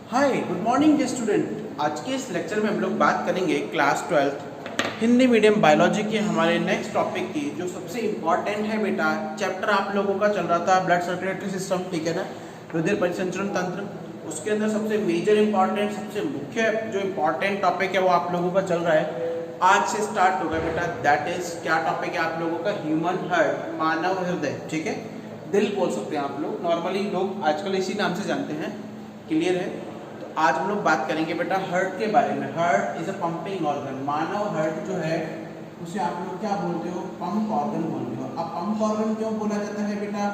Hi good morning day student. आज के इस लेक्चर में हम लोग बात करेंगे क्लास 12 हिंदी मीडियम बायोलॉजी के हमारे नेक्स्ट टॉपिक की, जो सबसे इम्पॉर्टेंट है बेटा। चैप्टर आप लोगों का चल रहा था ब्लड सर्कुलेटरी सिस्टम, ठीक है ना, हृदय परिसंचरण तंत्र। उसके अंदर सबसे मेजर इंपॉर्टेंट, सबसे मुख्य जो इम्पॉर्टेंट टॉपिक है वो आप लोगों का चल रहा है, आज से स्टार्ट होगा बेटा। दैट इज क्या टॉपिक है आप लोगों का? ह्यूमन हार्ट, मानव हृदय, ठीक है, दिल बोल सकते हैं आप लोग, नॉर्मली लोग आजकल इसी नाम से जानते हैं। क्लियर है? तो आज हम लोग बात करेंगे बेटा हार्ट के बारे में। Heart is a pumping organ. Manav heart जो है उसे आप लोग क्या बोलते हो? पंप ऑर्गन बोलते हो। अब पंप ऑर्गन क्यों बोला जाता है बेटा?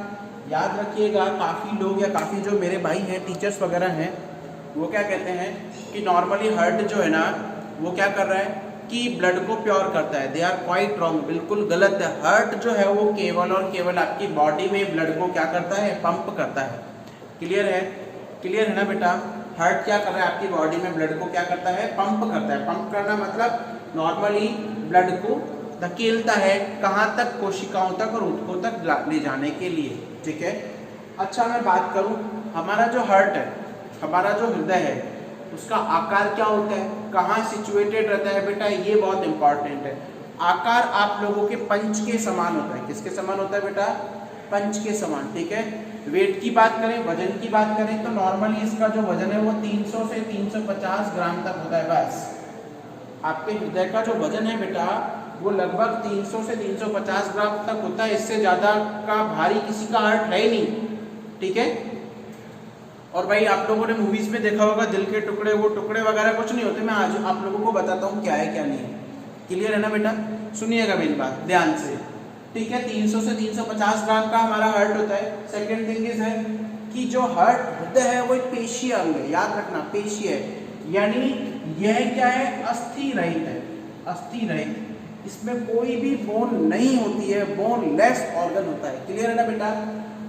याद रखिएगा, काफ़ी लोग या काफ़ी जो मेरे भाई हैं, टीचर्स वगैरह हैं, वो क्या कहते हैं कि नॉर्मली हार्ट जो है ना वो क्या कर रहा है कि ब्लड को प्योर करता है। दे आर क्वाइट रॉन्ग, बिल्कुल गलत है। हार्ट जो है वो केवल और केवल आपकी बॉडी में ब्लड को क्या करता है? पंप करता है। क्लियर है? क्लियर है ना बेटा? हार्ट क्या कर रहा है? आपकी बॉडी में ब्लड को क्या करता है? पंप करता है। पंप करना मतलब नॉर्मली ब्लड को धकेलता है, कहाँ तक? कोशिकाओं तक और ऊतकों तक ले जाने के लिए, ठीक है। अच्छा, मैं बात करूँ, हमारा जो हार्ट है, हमारा जो हृदय है, उसका आकार क्या होता है, कहाँ सिचुएटेड रहता है बेटा? ये बहुत इंपॉर्टेंट है। आकार आप लोगों के पंच के समान होता है। किसके समान होता है बेटा? पंच के समान, ठीक है। वेट की बात करें, वजन की बात करें, तो नॉर्मली इसका जो वजन है वो 300 से 350 ग्राम तक होता है। बस आपके हृदय का जो वजन है बेटा वो लगभग 300 से 350 ग्राम तक होता है। इससे ज़्यादा का भारी किसी का हार्ट है ही नहीं, ठीक है। और भाई आप लोगों ने मूवीज में देखा होगा दिल के टुकड़े, वो टुकड़े वगैरह कुछ नहीं होते। मैं आज आप लोगों को बताता हूँ क्या है क्या नहीं है। क्लियर है ना बेटा? सुनिएगा मेरी बात ध्यान से, ठीक है। 300 से 350 ग्राम का हमारा हार्ट होता है। सेकेंड थिंग इज है कि जो हार्ट हृदय है वो एक पेशीय अंग है। याद रखना, पेशीय है, यानी यह क्या है? अस्थि रहित है, अस्थि रहित। इसमें कोई भी बोन नहीं होती है, बोनलेस ऑर्गन होता है। क्लियर है ना बेटा?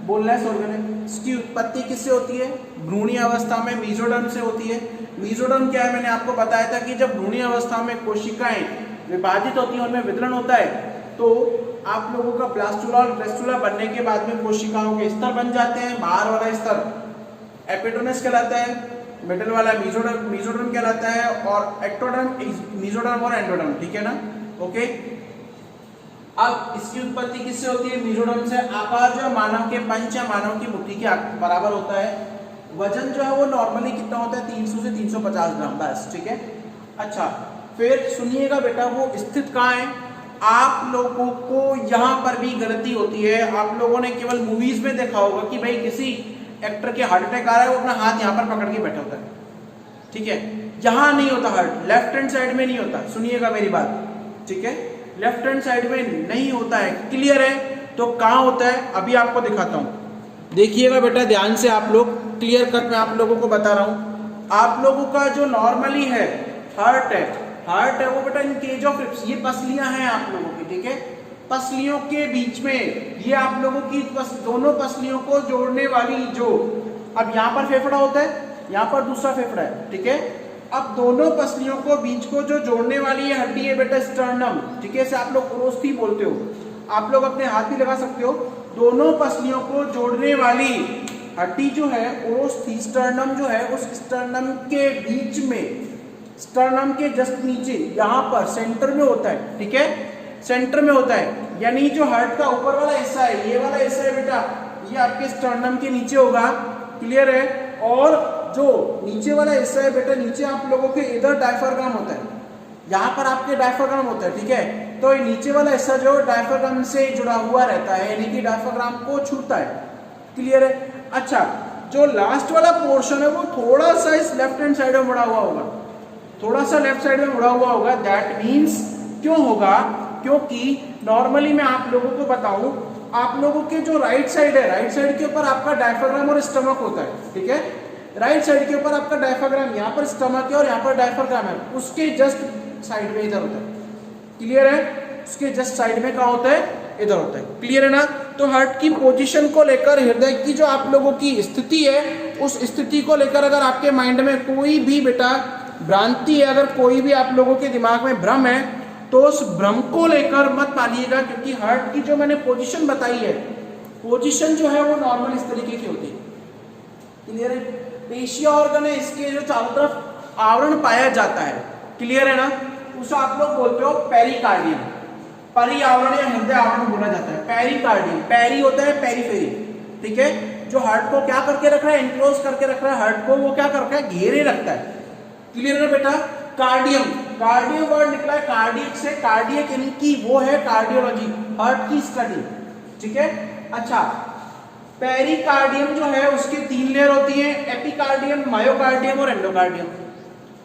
बोनलेस ऑर्गन है। इसकी उत्पत्ति किससे होती है? भ्रूणीय अवस्था में मेसोडर्म से होती है। मेसोडर्म क्या है? मैंने आपको बताया था कि जब भ्रूणीय अवस्था में कोशिकाएं विभाजित होती हैं, उनमें वितरण होता है, तो आप लोगों का ब्लास्टुला और ब्लास्टुला बनने के बाद में कोशिकाओं के स्तर बन जाते हैं। बाहर वाला स्तर एपिडर्मिस कहलाता है, मिडिल वाला मेसोडर्म कहलाता है, और एक्टोडर्म, मेसोडर्म और एंडोडर्म, ठीक है ना? ओके। अब इसकी उत्पत्ति किससे होती है? मेसोडर्म से। आकार जो मानव के पंच या मानव की मुट्ठी के बराबर होता है। वजन जो है वो नॉर्मली कितना होता है? 300 से 350 ग्राम, बस, ठीक है। अच्छा, फिर सुनिएगा बेटा, वो स्थित कहाँ है? आप लोगों को यहाँ पर भी गलती होती है। आप लोगों ने केवल मूवीज में देखा होगा कि भाई किसी एक्टर के हार्ट अटैक आ रहा है, वो अपना हाथ यहाँ पर पकड़ के बैठा होता है, ठीक है। यहाँ नहीं होता हार्ट, लेफ्ट हैंड साइड में नहीं होता। सुनिएगा मेरी बात, ठीक है, लेफ्ट हैंड साइड में नहीं होता है। क्लियर है? तो कहाँ होता है अभी आपको दिखाता हूँ। देखिएगा बेटा ध्यान से, आप लोग क्लियर कट में आप लोगों को बता रहा हूँ। आप लोगों का जो नॉर्मली है हार्ट है, हार्ट है वो बेटा इन केज ऑफ रिब्स, ये पसलियां हैं आप लोगों की, ठीक है। पसलियों के बीच में ये आप लोगों की दोनों पसलियों को जोड़ने वाली जो, अब यहाँ पर फेफड़ा होता है, यहाँ पर दूसरा फेफड़ा है, ठीक है। अब दोनों पसलियों को बीच को जो जोड़ने वाली ये हड्डी है बेटा स्टर्नम, ठीक है। इसे आप लोग ओरोस्थी बोलते हो। आप लोग अपने हाथ भी लगा सकते हो। दोनों पसलियों को जोड़ने वाली हड्डी जो है ओरोस्थी, स्टर्नम जो है, उस स्टर्नम के बीच में, स्टर्नम के जस्ट नीचे यहाँ पर सेंटर में होता है, ठीक है, सेंटर में होता है। यानी जो हार्ट का ऊपर वाला हिस्सा है, ये वाला हिस्सा है बेटा, ये आपके स्टर्नम के नीचे होगा। क्लियर है? और जो नीचे वाला हिस्सा है बेटा, नीचे आप लोगों के इधर डायफ्राम होता है, यहाँ पर आपके डायफ्राम होता है, ठीक है। तो ये नीचे वाला हिस्सा जो डायफ्राम से जुड़ा हुआ रहता है, यानी कि डायफ्राम को छूता है। क्लियर है? अच्छा, जो लास्ट वाला पोर्शन है वो थोड़ा सा इस लेफ्ट हैंड साइड में मुड़ा हुआ होगा, थोड़ा सा लेफ्ट साइड में मुड़ा हुआ होगा। दैट मीन्स क्यों होगा? क्योंकि नॉर्मली मैं आप लोगों को बताऊं, आप लोगों के जो राइट साइड है, राइट साइड के ऊपर आपका डायफ्राम और स्टमक होता है, ठीक है। राइट साइड के ऊपर आपका डायफ्राम, यहाँ पर स्टमक है और यहाँ पर डायफ्राम है, उसके जस्ट साइड में इधर होता है। क्लियर है? उसके जस्ट साइड में कहाँ होता है? इधर होता है। क्लियर है ना? तो हार्ट की पोजीशन को लेकर, हृदय की जो आप लोगों की स्थिति है, उस स्थिति को लेकर अगर आपके माइंड में कोई भी बेटा भ्रांति है, अगर कोई भी आप लोगों के दिमाग में भ्रम है, तो उस भ्रम को लेकर मत पालिएगा, क्योंकि हार्ट की जो मैंने पोजीशन बताई है, पोजीशन जो है वो नॉर्मल इस तरीके की होती है। क्लियर है? पेशी ऑर्गन है, इसके जो चारों तरफ आवरण पाया जाता है, क्लियर है ना, उसे आप लोग बोलते हो पेरिकार्डियम। परिआवरण या हृदय आवरण बोला जाता है पेरिकार्डियम। पेरी होता है पेरीफेरी, ठीक है, जो हार्ट को क्या करके रख रहा है, एनक्लोज करके रख रहा है, हार्ट को वो क्या कर रखा है, घेरे रखता है, क्लियर है बेटा। कार्डियम, कार्डियम वर्ड निकला है कार्डियक से, कार्डियक यानी कि वो है कार्डियोलॉजी, हार्ट की स्टडी, ठीक है। अच्छा, पेरिकार्डियम जो है उसके 3 लेयर होती है, एपिकार्डियम, मायोकार्डियम और एंडोकार्डियम।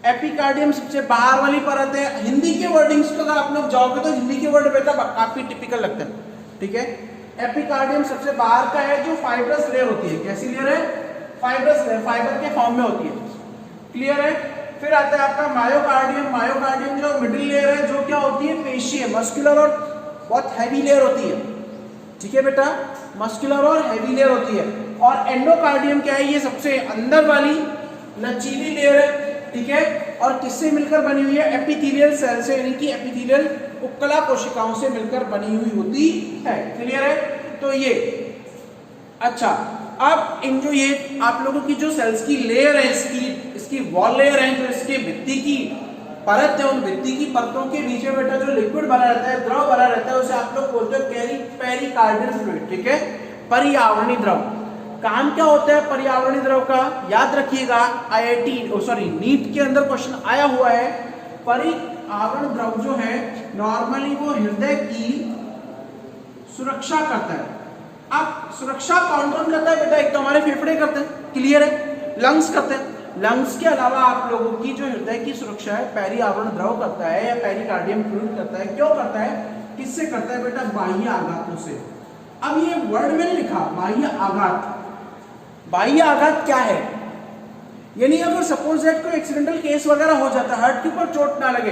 एपिकार्डियम सबसे बाहर वाली परत है। हिंदी के वर्डिंग्स को अगर आप लोग जाओगे तो हिंदी के वर्ड बेटा काफी टिपिकल लगते हैं, ठीक है। एपिकार्डियम सबसे बाहर का है, जो फाइब्रस लेयर होती है। कैसी लेयर है, फाइब्रस लेयर, फाइबर के फॉर्म में होती है, क्लियर है। फिर आता है आपका मायोकार्डियम। मायोकार्डियम जो मिडिल लेयर है, जो क्या होती है, पेशी है, मस्कुलर और बहुत हैवी लेयर होती है, ठीक है बेटा, मस्कुलर और हैवी लेयर होती है। और एंडोकार्डियम क्या है, ये सबसे अंदर वाली लचीली लेयर है, ठीक है, और किससे मिलकर बनी हुई है, एपिथेलियल सेल से, यानी कि एपिथेलियल उपकला कोशिकाओं से मिलकर बनी हुई होती है, क्लियर है। तो ये अच्छा, अब इन जो ये आप लोगों की जो सेल्स की लेयर है, इसकी वॉल लेयर है, जो इसके भित्ति की परत है, उन भित्ति की परतों के बीच में बेटा जो लिक्विड बना रहता है, द्रव बना रहता है, उसे आप लोग बोलते हो पेरिकार्डियल फ्लूइड, ठीक है, परिआवरणी द्रव। काम क्या होता है पर्यावरणीय द्रव का, याद रखिएगा, नीट के अंदर क्वेश्चन आया हुआ है। परिआवरण द्रव जो है नॉर्मली वो हृदय की सुरक्षा करता है। अब सुरक्षा कौन कौन करता है बेटा, एक तो हमारे फेफड़े करते हैं, क्लियर है, लंग्स करते हैं। लंग्स के अलावा आप लोगों की जो हृदय की सुरक्षा है पेरिआवरण द्रव करता है, या पेरिकार्डियम फ्लूइड करता है। क्यों करता है, किससे करता है बेटा, बाह्य आघातों से। अब ये वर्ड में लिखा बाह्य आघात, बाह्य आघात क्या है, यानी अगर सपोज दैट कोई एक्सीडेंटल केस वगैरह हो जाता है, हार्ट के ऊपर चोट ना लगे,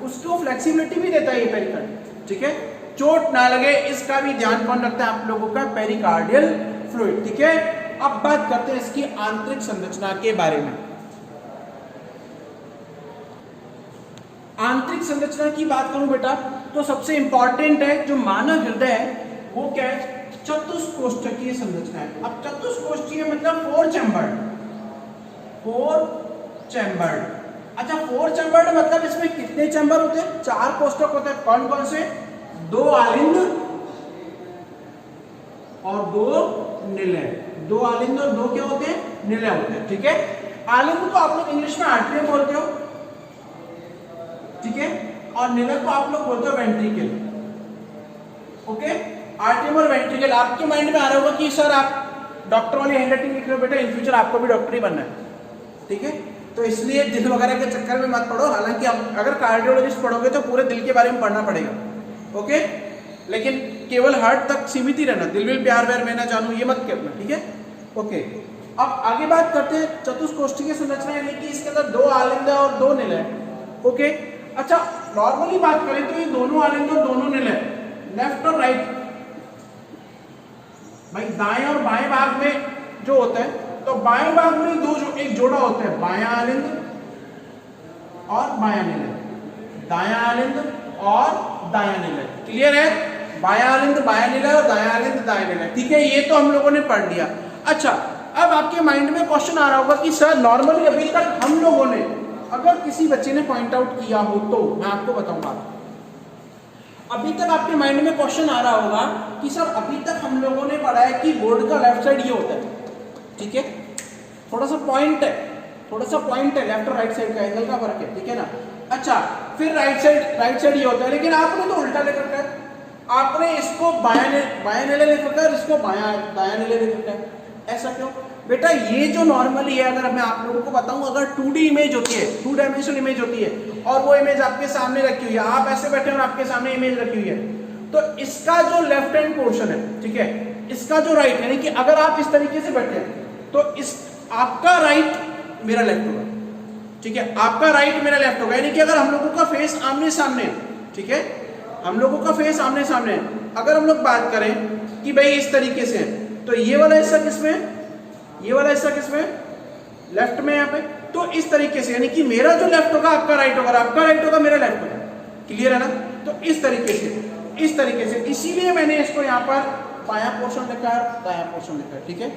उसको फ्लेक्सिबिलिटी भी देता है ये पेरिकार्डियम, ठीक है, चोट ना लगे इसका भी ध्यान कौन रखता है, आप लोगों का पेरिकार्डियल फ्लूइड, ठीक है। अब बात करते हैं इसकी आंतरिक संरचना के बारे में। आंतरिक संरचना की बात करूं बेटा तो सबसे इंपॉर्टेंट है जो मानव हृदय है वो क्या है, चतुष्कोष्ठकीय संरचना है। अब चतुष्कोष्ठीय मतलब 4 चैम्बर्ड, 4 चैम्बर्ड। अच्छा 4 चैम्बर्ड मतलब इसमें कितने चैम्बर होते हैं, 4 कोष्ठक होते हैं। कौन कौन से, 2 आलिंद और 2 निलय। 2 आलिंद और 2 क्या होते हैं, निलय होते हैं, ठीक है। आलिंद को आप लोग इंग्लिश में आर्टरियम बोलते हो, ठीक है, और निलय को आप लोग बोलते हो वेंट्रिकल, ओके। आर्टरियम और वेंट्रिकल, आपके माइंड में आ रहा होगा कि सर आप डॉक्टर वाली हैंडराइटिंग लिख रहे हो बेटा, इन फ्यूचर आपको भी डॉक्टर ही बनना है, ठीक है, तो इसलिए दिल वगैरह के चक्कर में मत पढ़ो। हालांकि आप अगर कार्डियोलॉजिस्ट पढ़ोगे तो पूरे दिल के बारे में पढ़ना पड़ेगा, ओके, लेकिन केवल हार्ट तक सीमित ही रहना, दिल विल प्यार व्यार मैं ना जानू ये मत करना, ठीक है, ओके। अब आगे बात करते हैं चतुष्कोष्ठीय संरचना, यानी कि इसके अंदर 2 आलिंद और 2 निलय, ओके। अच्छा नॉर्मली बात करें तो ये दोनों आलिंद और दोनों निलय, लेफ्ट और राइट, भाई दाएं और बाएं भाग में जो होता है, तो बाएं भाग में एक जोड़ा होता है, बायां आलिंद और बायां निलय, दायां आलिंद और दायां निलय, क्लियर है, बायां आलिंद बायां निलय और दायां आलिंद दायां निलय, ठीक है, ये तो हम लोगों ने पढ़ लिया। अच्छा अब आपके माइंड में क्वेश्चन आ रहा होगा कि सर नॉर्मली अभी तक हम लोगों ने, अगर किसी बच्चे ने पॉइंट आउट किया हो तो मैं आपको बताऊंगा, अभी तक आपके माइंड में क्वेश्चन आ रहा होगा कि सर अभी तक हम लोगों ने पढ़ा है कि बोर्ड का लेफ्ट साइड ये होता है, ठीक है, थोड़ा सा पॉइंट है लेफ्ट और राइट साइड का एंगल का फर्क है, ठीक है ना। अच्छा फिर राइट साइड ये होता है, लेकिन आपने तो उल्टा लेकर रखा है, आपने इसको बायां निलय लेकर रखा है और इसको दायां निलय लेकर रखा है। ऐसा क्यों बेटा, ये जो नॉर्मली है, अगर मैं आप लोगों को बताऊं, अगर 2D इमेज होती है, 2 डायमेंशनल इमेज होती है, और वो इमेज आपके सामने रखी हुई है, आप ऐसे बैठे और आपके सामने इमेज रखी हुई है, तो इसका जो लेफ्ट हैंड पोर्शन है, ठीक है, इसका जो राइट, यानी कि अगर आप इस तरीके से बैठे हैं तो इस आपका राइट मेरा लेफ्ट होगा, ठीक है, आपका राइट मेरा लेफ्ट होगा, यानी कि अगर हम लोगों का फेस आमने सामने है, ठीक है, हम लोगों का फेस आमने सामने है, अगर हम लोग बात करें कि भाई इस तरीके से है, तो ये वाला हिस्सा किसमें है, ये वाला हिस्सा किसमें, लेफ्ट में यहाँ पे, तो इस तरीके से, यानी कि मेरा जो लेफ्ट होगा आपका राइट होगा, आपका राइट होगा मेरा लेफ्ट होगा, क्लियर है ना। तो इस तरीके से, इसीलिए मैंने इसको यहाँ पर बायां पोर्शन लिखा है, दायां पोर्शन लिखा है, ठीक है,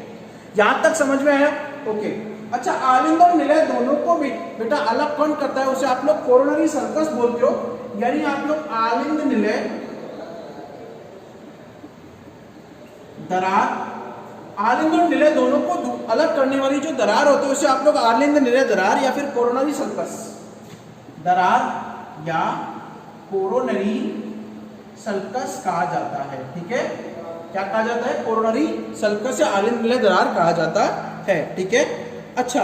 यहां तक समझ में आया, ओके। अच्छा, आलिंद और निलय दोनों को बेटा अलग कौन करता है? उसे आप लोग कोरोनरी सर्कस बोलते हो। यानी आप लोग आलिंद निलय दरार, आलिंद और निलय दोनों को अलग करने वाली जो दरार होती है उसे आप लोग आलिंद निलय दरार या फिर कोरोनरी सर्कस दरार या कोरोनरी सर्कस कहा जाता है। ठीक है, क्या कहा जाता है? कोरोनरी सर्कस या आलिंद निलय दरार कहा जाता है। ठीक है, अच्छा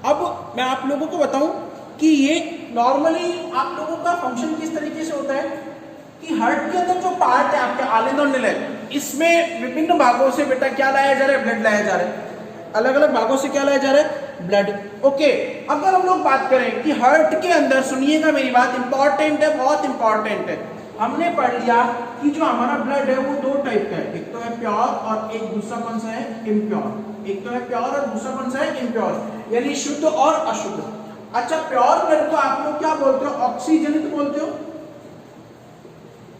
अब मैं आप लोगों को बताऊं कि ये नॉर्मली आप लोगों का फंक्शन किस तरीके से होता है कि हार्ट के अंदर जो पार्ट है आपके आलिंद और निलय, इसमें विभिन्न भागों से बेटा क्या लाया जा रहा है? ब्लड लाया जा रहा है। अलग अलग भागों से क्या लाया जा रहा है? ब्लड। ओके, अगर हम लोग बात करें कि हार्ट के अंदर, सुनिएगा मेरी बात, इंपॉर्टेंट है, बहुत इंपॉर्टेंट है। हमने पढ़ लिया कि जो हमारा ब्लड है वो दो टाइप का है, एक तो है प्योर और एक दूसरा कौन सा है? इम्प्योर। एक तो है प्योर और दूसरा कौन सा है? इम्प्योर, यानी शुद्ध और अशुद्ध। अच्छा, प्योर ब्लड को आप लोग क्या बोलते हो? ऑक्सीजनित बोलते हो,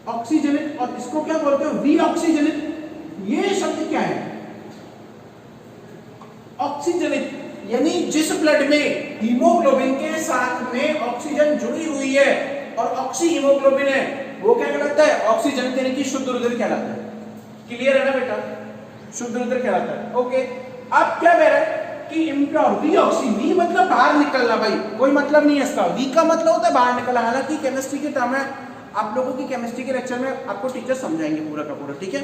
ऑक्सीजनित। और इसको क्या बोलते हो? वीऑक्सीजनित। ये शब्द क्या है? ऑक्सीजनित, यानी जिस ब्लड में हीमोग्लोबिन के साथ में ऑक्सीजन जुड़ी हुई है और ऑक्सी हीमोग्लोबिन है, वो क्या कहलाता है? ऑक्सीजन, यानी कि शुद्ध रुधिर कहलाता है। क्लियर है ना बेटा? शुद्ध रुधिर कहलाता है। ओके, अब क्या कह रहा है कि इम्प्योर, वीऑक्सी, वी मतलब बाहर निकलना भाई, कोई मतलब नहीं है इसका। वी का मतलब होता है बाहर निकलना। हालांकि केमिस्ट्री के टर्म है, आप लोगों की केमिस्ट्री के लेक्चर में आपको टीचर समझाएंगे पूरा का पूरा। ठीक है,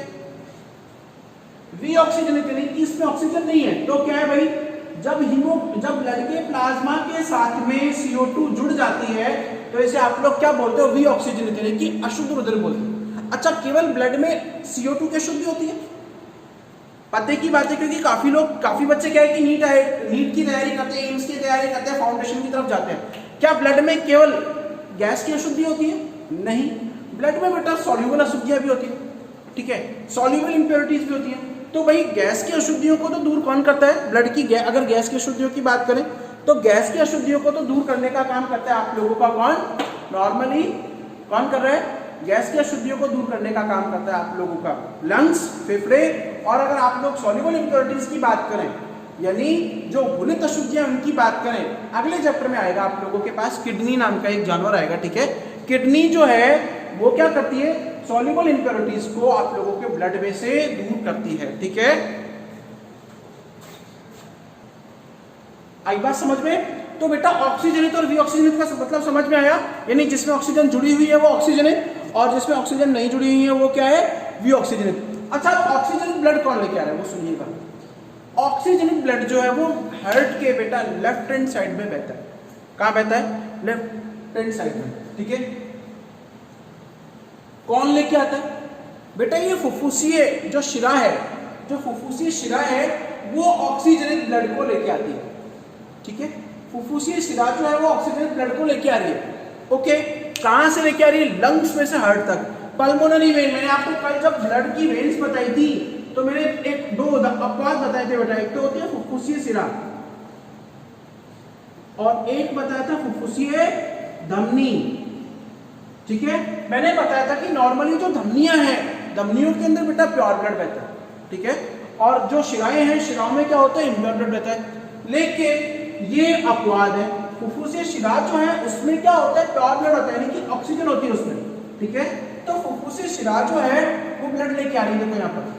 वीऑक्सीजनित यानी कि इसमें ऑक्सीजन नहीं है, तो क्या है भाई? जब ब्लड के प्लाज्मा के साथ में CO2 जुड़ जाती है तो इसे आप लोग क्या बोलते हो? वीऑक्सीजनित यानी कि अशुद्ध रुधिर बोलते हैं। अच्छा, केवल ब्लड में CO2 की अशुद्धि होती है? पते की बात है, क्योंकि काफी बच्चे क्या है कि नीट की तैयारी करते हैं, एम्स की तैयारी करते हैं, फाउंडेशन की तरफ जाते हैं। क्या ब्लड में केवल गैस की अशुद्धि होती है? नहीं, ब्लड में बेटा सॉल्युबल अशुद्धियां भी होती है। ठीक है, सॉल्युबल इंप्योरिटीज भी होती है। तो भाई गैस की अशुद्धियों को तो दूर कौन करता है? ब्लड की अगर गैस की अशुद्धियों की बात करें तो गैस की अशुद्धियों को तो दूर करने का काम करता है आप लोगों का कौन? नॉर्मली कौन कर रहा है? गैस की अशुद्धियों को दूर करने का काम करता है आप लोगों का लंग्स, फेफड़े। और अगर आप लोग सॉल्युबल इंप्योरिटीज की बात करें, यानी जो घुलित अशुद्धियां उनकी बात करें, अगले चैप्टर में आएगा आप लोगों के पास किडनी नाम का एक जानवर आएगा। ठीक है, किडनी जो है वो क्या करती है? सॉल्युबल इंप्योरिटीज को आप लोगों के ब्लड में से दूर करती है। ठीक है, आई बात समझ में? तो बेटा ऑक्सीजनित और वीऑक्सीजनित का मतलब समझ में आया, यानी जिसमें ऑक्सीजन जुड़ी हुई है वो ऑक्सीजनित और जिसमें ऑक्सीजन नहीं जुड़ी हुई है वो क्या है? वीऑक्सीजनित। अच्छा, ऑक्सीजनित ब्लड कौन लेके आ रहा है वो सुनिएगा। ऑक्सीजनित ब्लड जो है वो हार्ट के बेटा लेफ्ट हैंड साइड में बहता है। कहां बहता है? लेफ्ट हैंड साइड में। ठीक है, कौन लेके आता है? बेटा ये फुफ्फुसीय जो शिरा है, जो फुफ्फुसीय शिरा है वो ऑक्सीजनित ब्लड को लेके आती है। ठीक है, फुफ्फुसीय शिरा जो है वो ऑक्सीजनित ब्लड को लेके आ रही है। ओके, कहां से लेके आ रही है? लंग्स में से हार्ट तक। पल्मोनरी वेन, मैंने आपको कल जब ब्लड की वेन्स बताई थी तो मैंने दो अपवाद बताए थे बेटा। एक तो होती है फुफ्फुसीय शिरा और एक बताया था फुफ्फुसीय धमनी। ठीक है, मैंने बताया था कि नॉर्मली जो धमनियां हैं, धमनियों के अंदर बेटा प्योर ब्लड बहता है। ठीक है, और जो शिराएं हैं, शिराओं में क्या होता है? इम्प्योर ब्लड बहता है। लेकिन ये अपवाद है, फुफ्फुसीय शिरा जो है उसमें क्या होता है? प्योर ब्लड होता है, यानी कि ऑक्सीजन होती है उसमें। ठीक है, तो फुफ्फुसीय शिरा जो है वो ब्लड लेके आ रही है। देखो यहाँ पर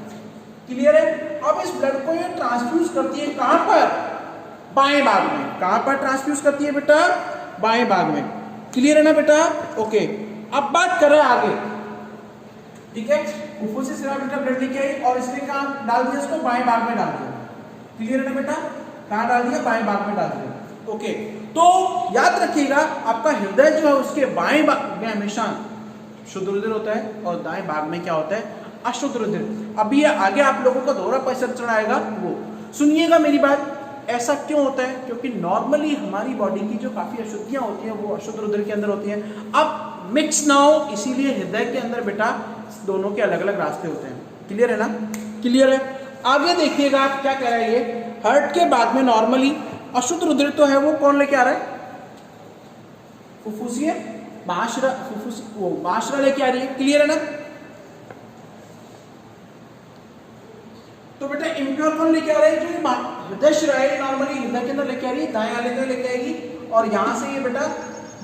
क्लियर है। अब इस ब्लड को ये ट्रांसफ्यूज करती है कहां पर? बाएं भाग में। कहां पर ट्रांसफ्यूज करती है बेटा? बाएं भाग में। क्लियर है ना बेटा? ओके, अब बात कर रहे हैं आगे। ठीक है, फुफ्फुसीय शिरा बेटा ब्लड लेके आई और इसने कहां डाल दिया? इसको बाएं भाग में डाल दिया। क्लियर है ना बेटा? कहां डाल दिया? बाएं भाग में डाल दिया। ओके, तो याद रखिएगा आपका हृदय जो है उसके बाएं भाग में हमेशा शुद्ध रुधिर होता है और दाएं भाग में क्या होता है? अशुद्ध रुधिर। अभी ये आगे आप लोगों का दोहरा परिचरण आएगा, वो सुनिएगा मेरी बात। ऐसा क्यों होता है? क्योंकि नॉर्मली हमारी बॉडी की जो काफी अशुद्धियां होती हैं वो अशुद्ध रुधिर के अंदर होती हैं। अब मिक्स ना हो, इसीलिए हृदय के अंदर बेटा दोनों के अलग अलग रास्ते होते हैं। क्लियर है ना? क्लियर है। आगे देखिएगा आप क्या कह रहा है ये। हार्ट के बाद में नॉर्मली अशुद्ध रुधिर तो है वो कौन लेके आ रहा है? फुफ्फुसीय महाशिरा लेके आ रही है। क्लियर है ना? तो बेटा इम्प्योर कौन लेके आ रहा है? जो हृदय शिरा है, नॉर्मली हृदय के अंदर लेके आ रही है, दाएं आलिंद में लेके आएगी और यहाँ से ये बेटा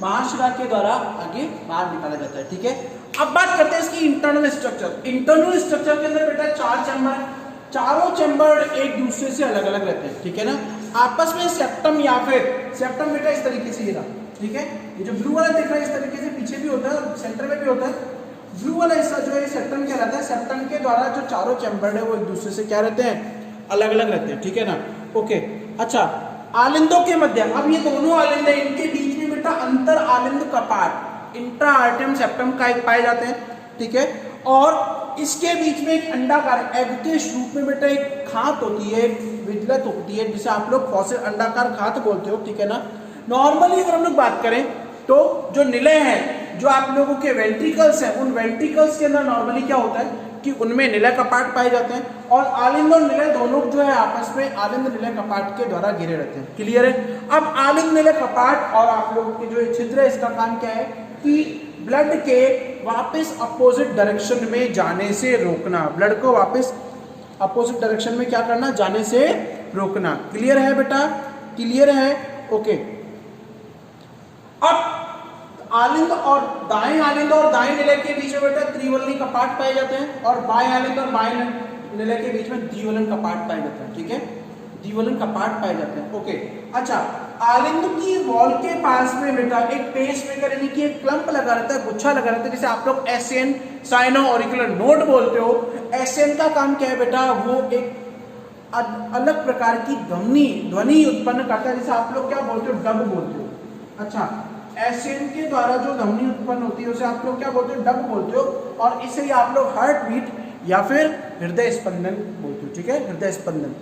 महाशिरा के द्वारा आगे बाहर निकाला जाता है। ठीक है, अब बात करते हैं इसकी इंटरनल स्ट्रक्चर। इंटरनल स्ट्रक्चर के अंदर बेटा 4 चैम्बर, चारों चैम्बर एक दूसरे से अलग अलग रहते हैं। ठीक है ना, आपस में सेप्टम या फिर सेप्टम बेटा इस तरीके से ये रहा। ठीक है, ये जो ब्लू वाला दिख रहा है इस तरीके से पीछे भी होता है और सेंटर में भी होता है। ब्लू वाला हिस्सा जो है सेप्टम कहलाता है। सेप्टम के द्वारा जो चारों चैम्बर है वो एक दूसरे से क्या रहते हैं, अलग अलग रहते हैं। ठीक है ना, ओके। अच्छा, आलिंदों के मध्य, अब ये दोनों आलिंद है, इनके बीच में बेटा अंतर आलिंद कपाट इंट्रा आर्टियम सेप्टम का एक पाए जाते हैं। ठीक है, और इसके बीच में एक अंडाकार एग के रूप में बेटा एक खात होती है, एक विधलत होती है, जिसे आप लोग फॉसिल अंडाकार खात बोलते हो। ठीक है ना, नॉर्मली अगर हम लोग बात करें तो जो निलय है, जो आप लोगों के वेंट्रिकल्स हैं, उन वेंट्रिकल्स के अंदर नॉर्मली क्या होता है कि उनमें निलय कपाट पाए जाते हैं और आलिंद और निलय दोनों जो है आपस में आलिंद निलय कपाट के द्वारा घिरे रहते हैं। क्लियर है। अब आलिंद निलय कपाट और आप लोगों के जो छिद्र है इसका काम क्या है कि ब्लड के वापस अपोजिट डायरेक्शन में जाने से रोकना, ब्लड को वापस अपोजिट डायरेक्शन में क्या करना, जाने से रोकना। क्लियर है बेटा, क्लियर है, ओके। अब आलिंद और दाएं निलय के बीच में बेटा त्रिवलनी कपाट पाए जाते हैं और बाएं आलिंद और बाएं निलय के बीच में द्विवलन कपाट पाए जाते हैं। ठीक है, द्विवलन कपाट पाए जाते हैं। ओके, अच्छा, आलिंद की वॉल के पास में बेटा एक पेस मेकर यानी कि एक क्लम्प लगा रहता है, गुच्छा लगा रहता है, जिसे आप लोग एसएन साइनो ऑरिकुलर नोड बोलते हो। एसएन का काम क्या है बेटा, वो एक अलग प्रकार की ध्वनि उत्पन्न करता है, जिसे आप लोग क्या बोलते हो, डब बोलते हो। अच्छा, एसएन के द्वारा जो ध्वनि उत्पन्न होती है उसे आप लोग क्या बोलते हो, डब बोलते हो, और इसे ही आप लोग हार्ट बीट या फिर हृदय स्पंदन बोलते हो। ठीक है, हृदय स्पंदन।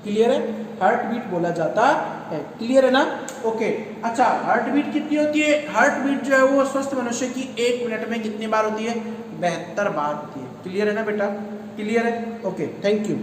क्लियर है, हार्ट बीट बोला जाता है। क्लियर है ना, ओके। अच्छा, हार्ट बीट कितनी होती है, हार्ट बीट जो है वो स्वस्थ मनुष्य की 1 मिनट में कितनी बार होती है, 72 बार होती है। क्लियर है ना बेटा, क्लियर है, ओके, थैंक यू।